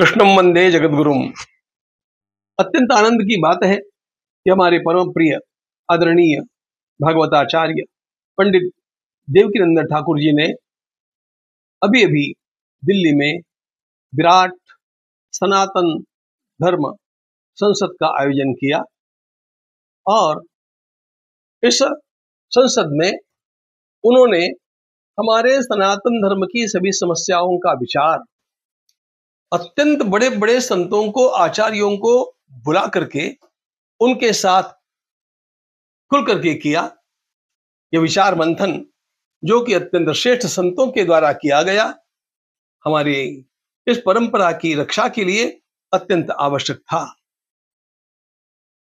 कृष्णम वंदे जगद्गुरुम। अत्यंत आनंद की बात है कि हमारे परम प्रिय आदरणीय भागवताचार्य पंडित देवकीनंदन ठाकुर जी ने अभी अभी दिल्ली में विराट सनातन धर्म संसद का आयोजन किया और इस संसद में उन्होंने हमारे सनातन धर्म की सभी समस्याओं का विचार अत्यंत बड़े बड़े संतों को, आचार्यों को बुला करके उनके साथ खुल करके किया। यह विचार मंथन जो कि अत्यंत श्रेष्ठ संतों के द्वारा किया गया, हमारी इस परंपरा की रक्षा के लिए अत्यंत आवश्यक था।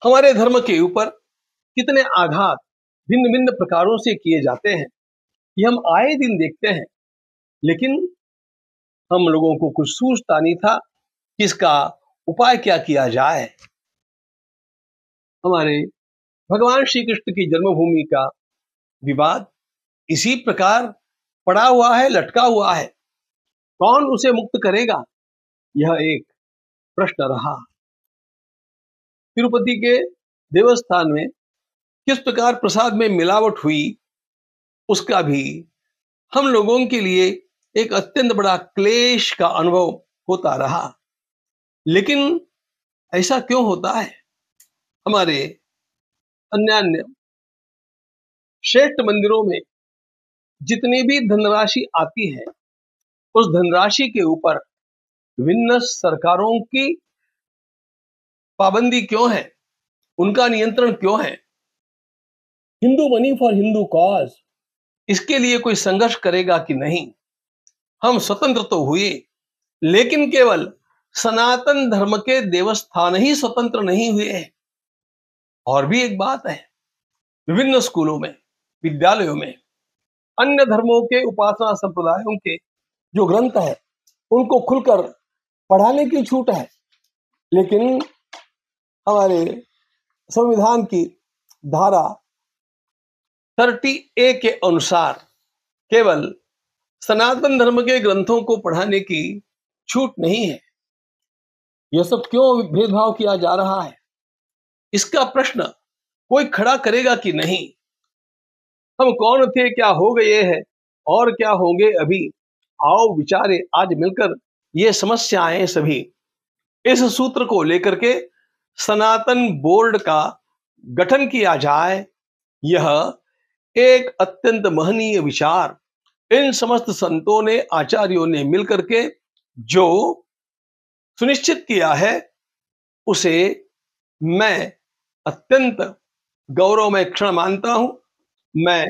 हमारे धर्म के ऊपर कितने आघात भिन्न भिन्न प्रकारों से किए जाते हैं, ये हम आए दिन देखते हैं, लेकिन हम लोगों को कुछ सूझता नहीं था कि इसका उपाय क्या किया जाए। हमारे भगवान श्री कृष्ण की जन्मभूमि का विवाद इसी प्रकार पड़ा हुआ है, लटका हुआ है। कौन उसे मुक्त करेगा, यह एक प्रश्न रहा। तिरुपति के देवस्थान में किस प्रकार प्रसाद में मिलावट हुई, उसका भी हम लोगों के लिए एक अत्यंत बड़ा क्लेश का अनुभव होता रहा। लेकिन ऐसा क्यों होता है? हमारे अन्य श्रेष्ठ मंदिरों में जितनी भी धनराशि आती है, उस धनराशि के ऊपर विभिन्न सरकारों की पाबंदी क्यों है, उनका नियंत्रण क्यों है? Hindu money for Hindu cause, इसके लिए कोई संघर्ष करेगा कि नहीं? हम स्वतंत्र तो हुए, लेकिन केवल सनातन धर्म के देवस्थान ही स्वतंत्र नहीं हुए। और भी एक बात है, विभिन्न स्कूलों में, विद्यालयों में अन्य धर्मों के उपासना संप्रदायों के जो ग्रंथ है उनको खुलकर पढ़ाने की छूट है, लेकिन हमारे संविधान की धारा 30A के अनुसार केवल सनातन धर्म के ग्रंथों को पढ़ाने की छूट नहीं है। यह सब क्यों भेदभाव किया जा रहा है, इसका प्रश्न कोई खड़ा करेगा कि नहीं? हम कौन थे, क्या हो गए हैं और क्या होंगे अभी, आओ विचारे आज मिलकर ये समस्याएं सभी। इस सूत्र को लेकर के सनातन बोर्ड का गठन किया जाए, यह एक अत्यंत महनीय विचार इन समस्त संतों ने, आचार्यों ने मिलकर के जो सुनिश्चित किया है, उसे मैं अत्यंत गौरव में क्षण मानता हूं। मैं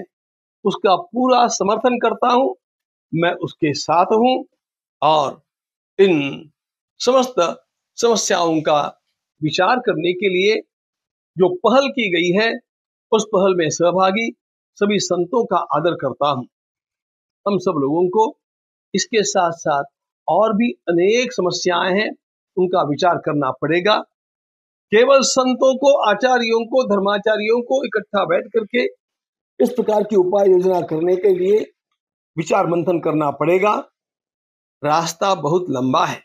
उसका पूरा समर्थन करता हूं, मैं उसके साथ हूं और इन समस्त समस्याओं का विचार करने के लिए जो पहल की गई है, उस पहल में सहभागी सभी संतों का आदर करता हूं। हम सब लोगों को इसके साथ साथ और भी अनेक समस्याएं हैं, उनका विचार करना पड़ेगा। केवल संतों को, आचार्यों को, धर्माचार्यों को इकट्ठा बैठ करके इस प्रकार की उपाय योजना करने के लिए विचार मंथन करना पड़ेगा। रास्ता बहुत लंबा है,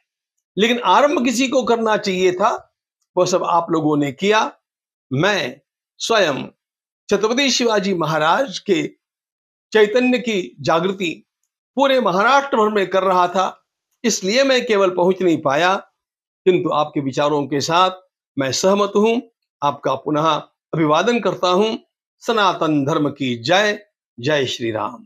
लेकिन आरंभ किसी को करना चाहिए था, वह सब आप लोगों ने किया। मैं स्वयं छत्रपति शिवाजी महाराज के चैतन्य की जागृति पूरे महाराष्ट्र भर में कर रहा था, इसलिए मैं केवल पहुंच नहीं पाया, किंतु आपके विचारों के साथ मैं सहमत हूं। आपका पुनः अभिवादन करता हूं। सनातन धर्म की जय। जय श्री राम।